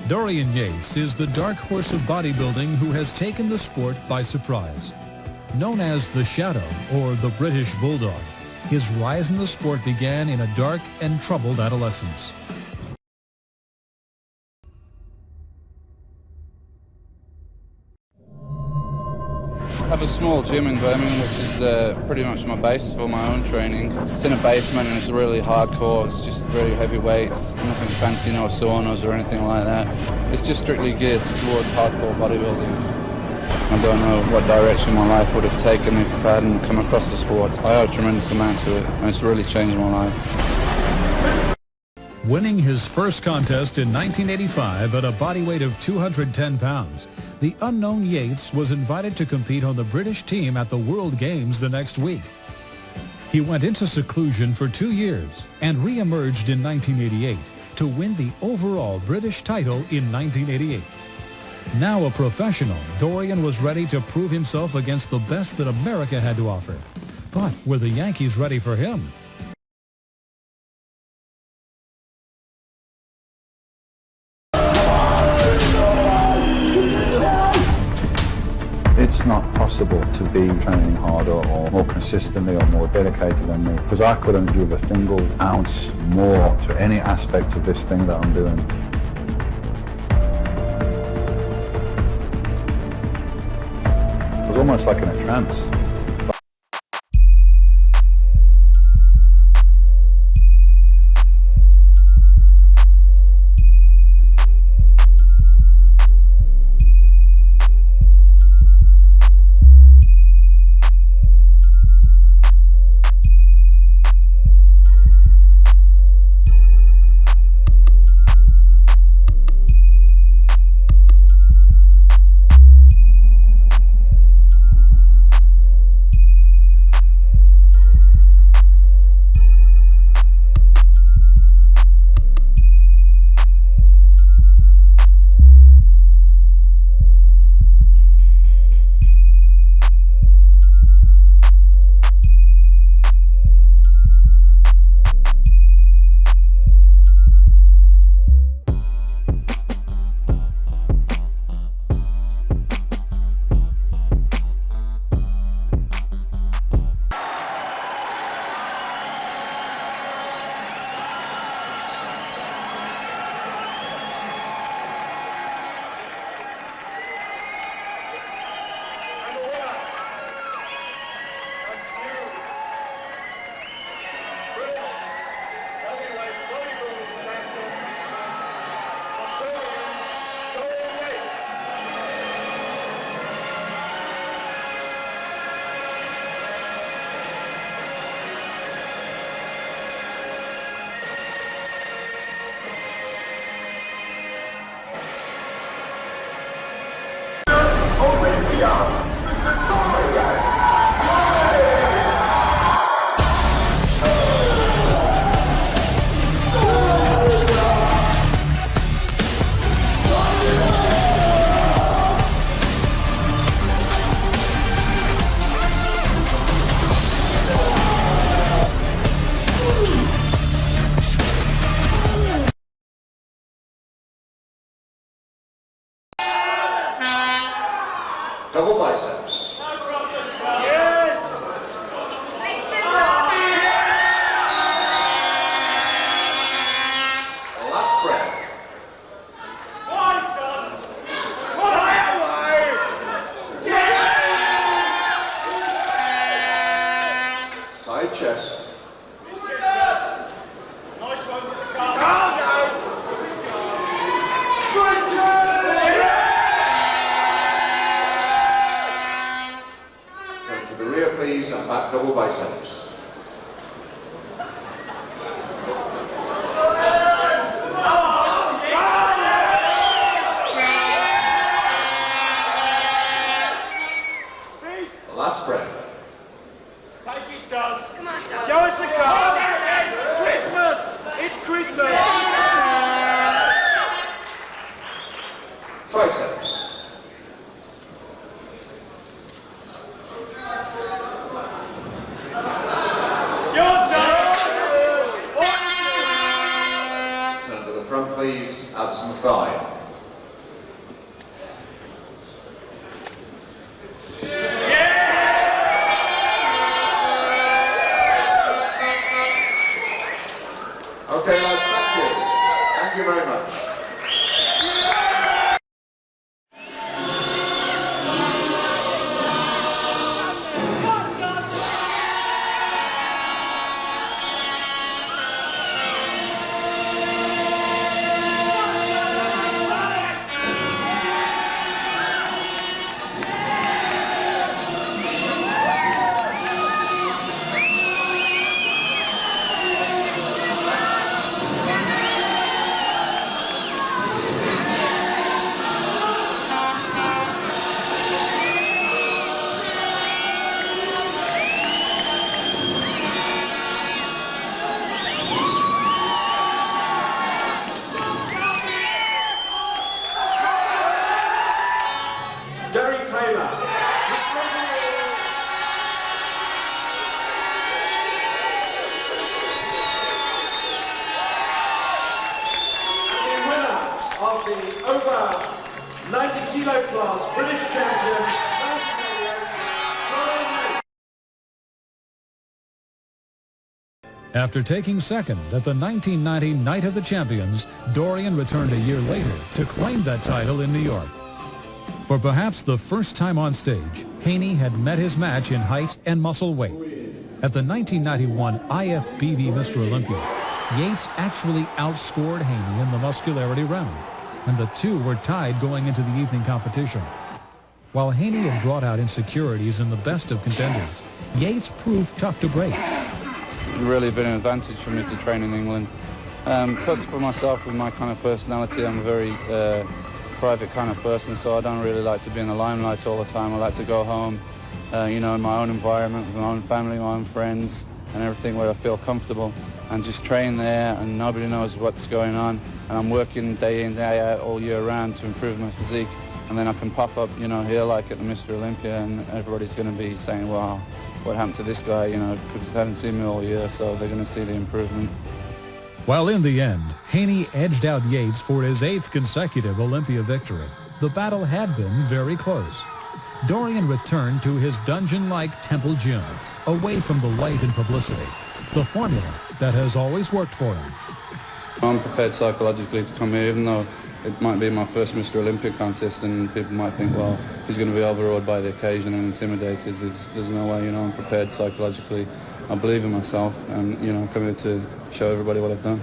Dorian Yates is the dark horse of bodybuilding who has taken the sport by surprise. Known as the Shadow or the British Bulldog, his rise in the sport began in a dark and troubled adolescence. I have a small gym in Birmingham, which is pretty much my base for my own training. It's in a basement and it's really hardcore. It's just very heavy weights, nothing fancy, no saunas or anything like that. It's just strictly geared towards hardcore bodybuilding. I don't know what direction my life would have taken if I hadn't come across the sport. I owe a tremendous amount to it, and it's really changed my life. Winning his first contest in 1985 at a body weight of 210 pounds, the unknown Yates was invited to compete on the British team at the World Games the next week. He went into seclusion for 2 years and re-emerged in 1988 to win the overall British title in 1988. Now a professional, Dorian was ready to prove himself against the best that America had to offer. But were the Yankees ready for him? It's not possible to be training harder or more consistently or more dedicated than me, because I couldn't give a single ounce more to any aspect of this thing that I'm doing. I was almost like in a trance. Olympia! Double biceps. Yes! Lat spread. Side chest. Nice one with the calves. To the rear, please, and back double biceps. Lat spread. Take it, Duz. Come on, Duz. Show us the card. Christmas. It's Christmas. Triceps. Turn to the front, please. Abs and thigh. Okay, lads, thank you. Thank you very much. Of the over 90 kilo class British champion, After taking second at the 1990 Night of the Champions, Dorian returned a year later to claim that title in New York. For perhaps the first time on stage, Haney had met his match in height and muscle weight. At the 1991 IFBB Mr. Olympia, Yates actually outscored Haney in the muscularity round, and the two were tied going into the evening competition. While Haney had brought out insecurities in the best of contenders, Yates proved tough to break. It's really been an advantage for me to train in England. Plus for myself, with my kind of personality, I'm a very private kind of person, so I don't really like to be in the limelight all the time. I like to go home, in my own environment, with my own family, my own friends, and everything where I feel comfortable, and just train there, and nobody knows what's going on, and I'm working day in, day out all year round to improve my physique, and then I can pop up, here like at the Mr. Olympia, and everybody's going to be saying, wow, what happened to this guy, because they haven't seen me all year, so they're going to see the improvement. While in the end, Haney edged out Yates for his 8th consecutive Olympia victory, the battle had been very close. Dorian returned to his dungeon-like temple gym, away from the light and publicity, the formula that has always worked for him. I'm prepared psychologically to come here, even though it might be my first Mr. Olympia contest, and people might think, well, he's going to be overawed by the occasion and intimidated. There's no way, I'm prepared psychologically. I believe in myself, and, I'm coming here to show everybody what I've done.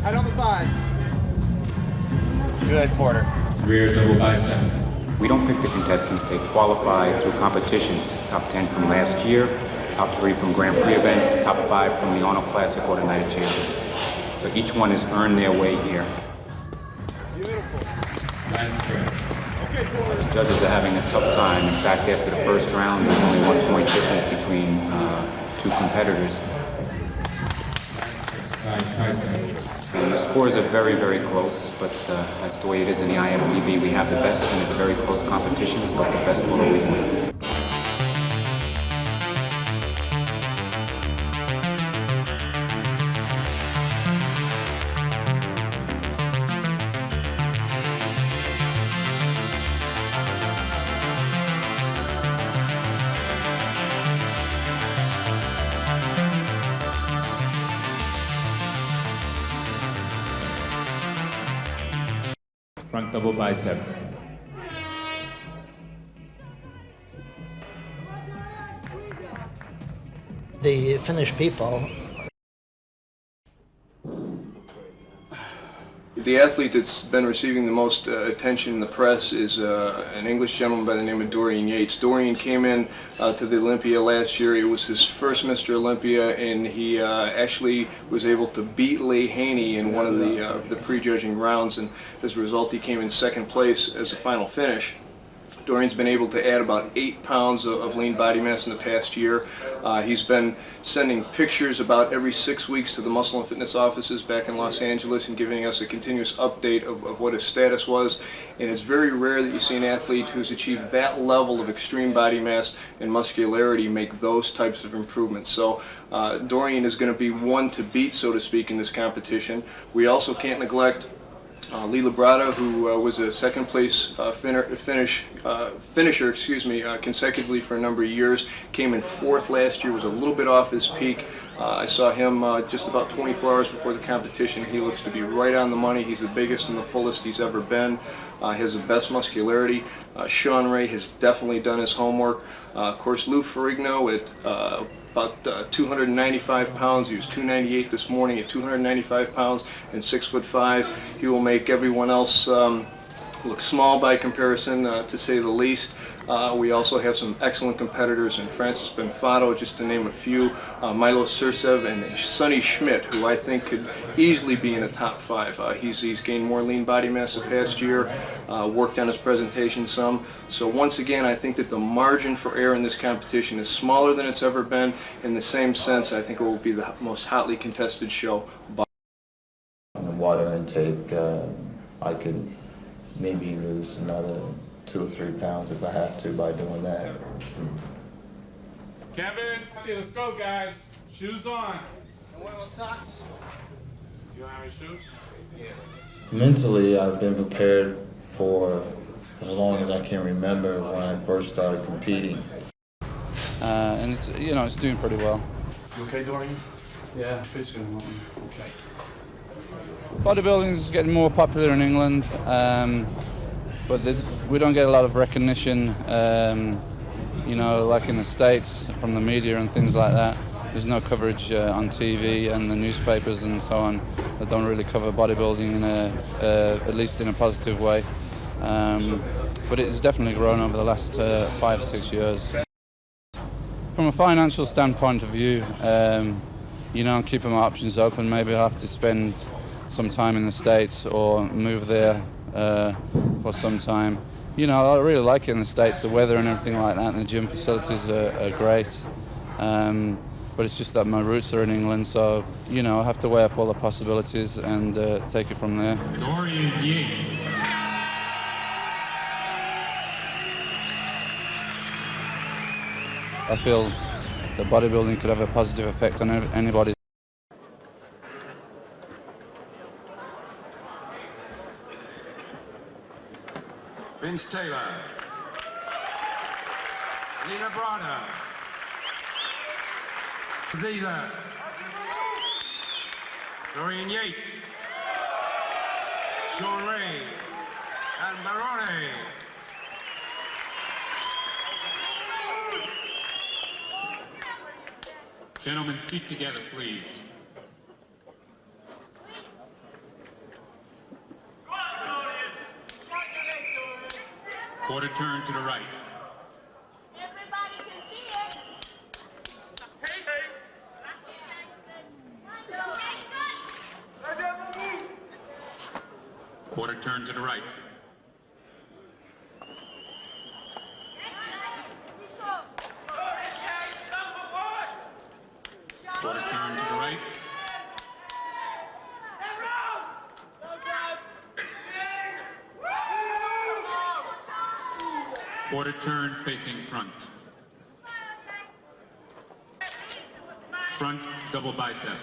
Head on the thighs. Good, Porter. Rear double bicep. We don't pick the contestants. They qualify through competitions. Top 10 from last year, top 3 from Grand Prix events, top 5 from the Arnold Classic or the Night of Champions. So each one has earned their way here. Beautiful. The judges are having a tough time. In fact, after the first round, there's only 1 point difference between two competitors. And the scores are very, very close, but that's the way it is in the IFBB. We have the best, and it's a very close competition, but the best will always win. Front double bicep. The Finnish people. The athlete that's been receiving the most attention in the press is an English gentleman by the name of Dorian Yates. Dorian came in to the Olympia last year. It was his first Mr. Olympia, and he actually was able to beat Leigh Haney in one of the prejudging rounds, and as a result he came in second place as a final finish. Dorian's been able to add about 8 pounds of lean body mass in the past year. He's been sending pictures about every 6 weeks to the Muscle and Fitness offices back in Los Angeles and giving us a continuous update of what his status was. And it's very rare that you see an athlete who's achieved that level of extreme body mass and muscularity make those types of improvements. So Dorian is going to be one to beat, so to speak, in this competition. We also can't neglect Lee Labrada, who was a second place finisher consecutively for a number of years, came in 4th last year, was a little bit off his peak. I saw him just about 24 hours before the competition. He looks to be right on the money. He's the biggest and the fullest he's ever been. Has the best muscularity. Sean Ray has definitely done his homework. Of course, Lou Ferrigno at about 295 pounds. He was 298 this morning at 295 pounds and 6'5". He will make everyone else look small by comparison, to say the least. We also have some excellent competitors in Francis Benfato, just to name a few, Milo Sursev and Sonny Schmidt, who I think could easily be in the top 5. He's gained more lean body mass the past year, worked on his presentation some. So once again, I think that the margin for error in this competition is smaller than it's ever been. In the same sense, I think it will be the most hotly contested show. On the water intake, I could maybe lose another 2 or 3 pounds if I have to by doing that. Kevin, let's go, guys. Shoes on. And wear socks. You don't have any shoes? Yeah. Mentally, I've been prepared for as long as I can remember when I first started competing. And it's, it's doing pretty well. You okay, Dorian? Yeah, pretty good. Okay. Bodybuilding is getting more popular in England, but we don't get a lot of recognition, like in the States from the media and things like that. There's no coverage on TV and the newspapers and so on that don't really cover bodybuilding at least in a positive way. But it's definitely grown over the last 5 or 6 years. From a financial standpoint of view, I'm keeping my options open. Maybe I'll have to spend some time in the States or move there for some time. I really like it in the States, the weather and everything like that, and the gym facilities are great. But it's just that my roots are in England, so, I have to weigh up all the possibilities and take it from there. Dorian Yates. I feel that bodybuilding could have a positive effect on anybody. Vince Taylor, Lee Labrada, Ziza, Dorian Yates, Sean Ray, and Barone. Gentlemen, feet together, please. Quarter turn to the right. Everybody can see it. Quarter turn to the right. Quarter turn to the right. Quarter turn facing front. Front double bicep.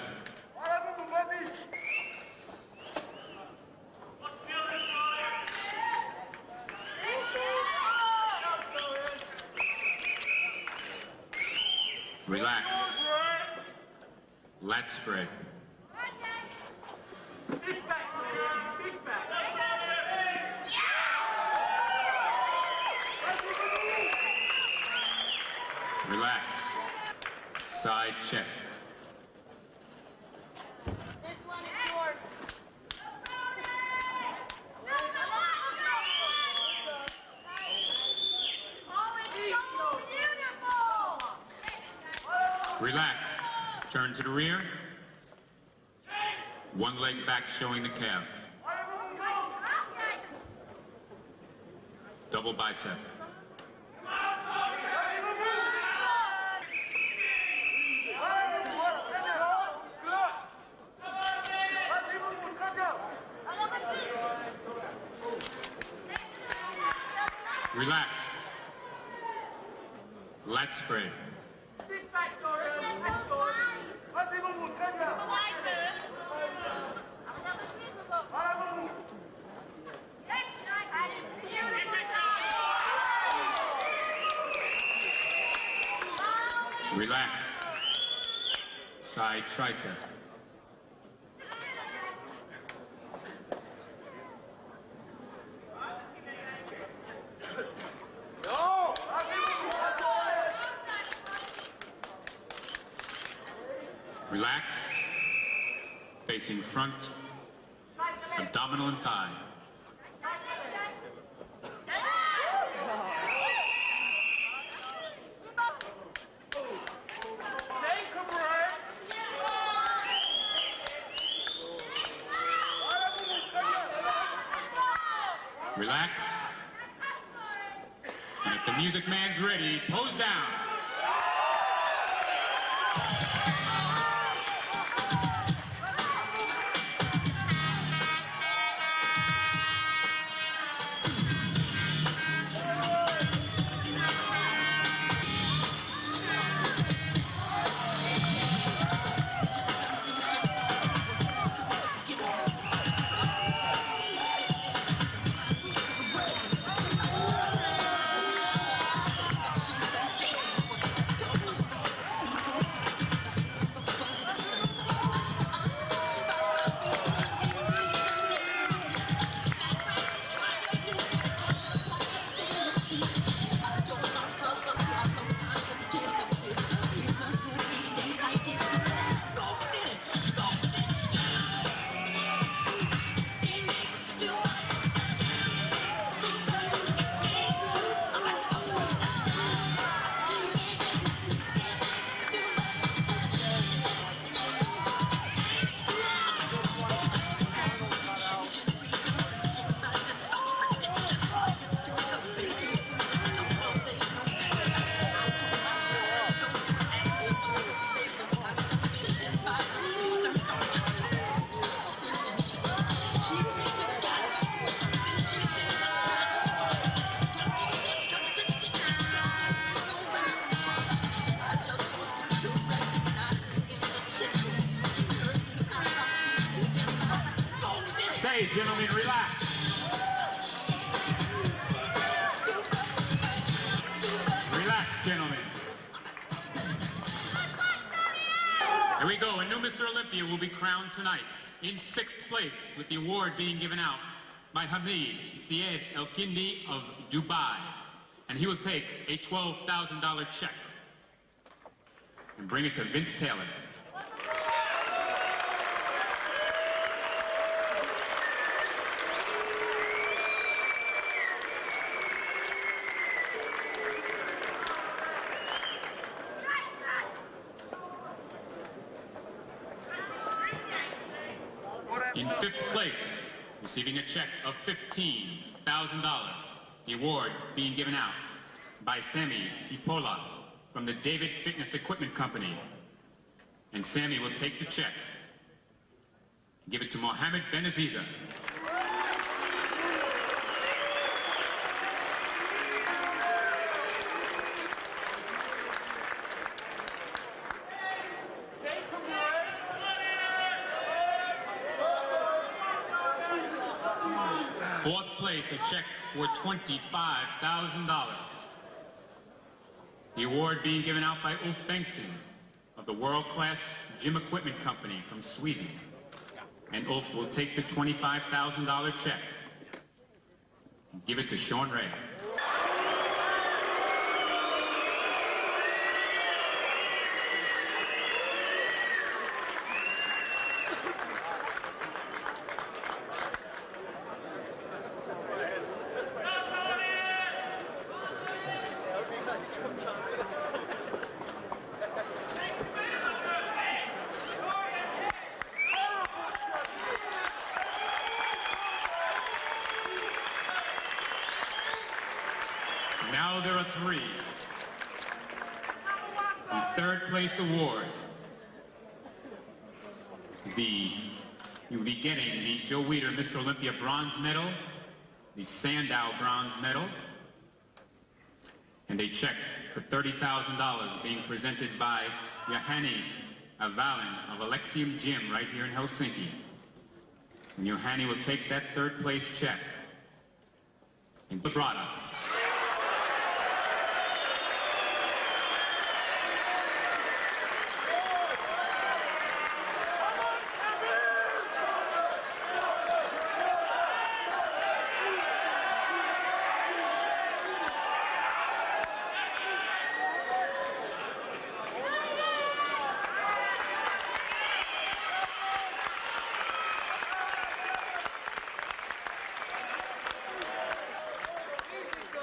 Relax. Lat spread. Relax. Side chest. This one is yours. Relax. Turn to the rear. One leg back showing the calf. Double bicep. Relax. Lat spread. Relax. Side tricep. Relax. Facing front. Abdominal and thigh. Relax. And if the music man's ready, pose down. Okay, gentlemen, relax. Relax, gentlemen. Here we go. A new Mr. Olympia will be crowned tonight. In 6th place, with the award being given out by Hamid Syed El Kindi of Dubai. And he will take a $12,000 check and bring it to Vince Taylor. In 5th place, receiving a check of $15,000, the award being given out by Sammy Cipolla from the David Fitness Equipment Company. And Sammy will take the check, give it to Mohammed Benaziza. Fourth place, a check for $25,000. The award being given out by Ulf Bengtsson of the World Class Gym Equipment Company from Sweden. And Ulf will take the $25,000 check and give it to Sean Ray. Now there are 3. The 3rd place award. You'll be getting the Joe Weider Mr. Olympia bronze medal, the Sandow bronze medal, And a check for $30,000 being presented by Johanni Avalin of Alexium Gym right here in Helsinki. And Johanni will take that third place check. And Librada.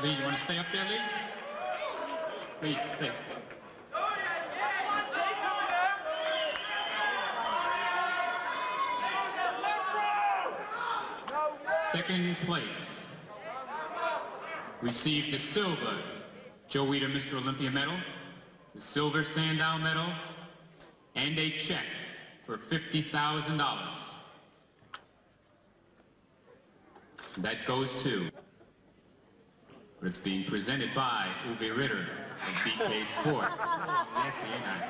Lee, you want to stay up there, Lee? Lee, stay. Second place received the silver Joe Weider Mr. Olympia medal, the silver Sandow medal, and a check for $50,000. That goes to, but it's being presented by Uwe Ritter of BK Sport. Nasty, ain't I?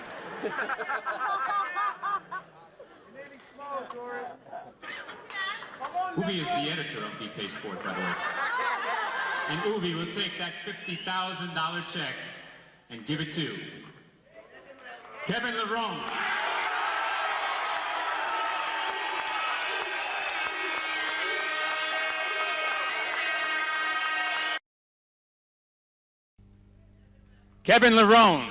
Uwe is the editor of BK Sport, by the way. And Uwe will take that $50,000 check and give it to Kevin Levrone. Kevin Levrone.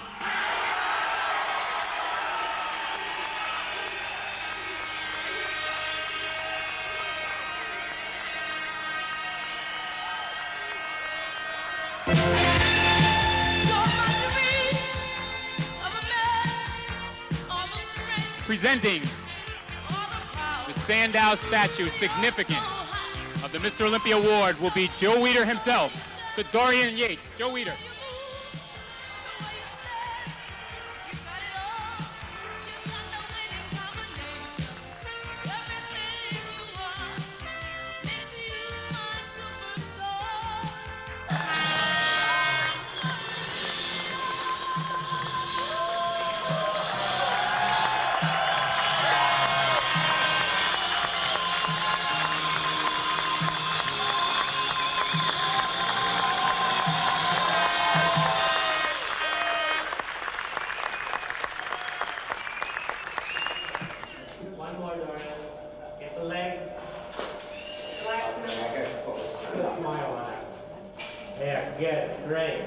Presenting the Sandow statue, significant, of the Mr. Olympia Award will be Joe Weider himself, to Dorian Yates. Joe Weider. One more, Dorian. Get the legs. Good smile on it. There, good, great.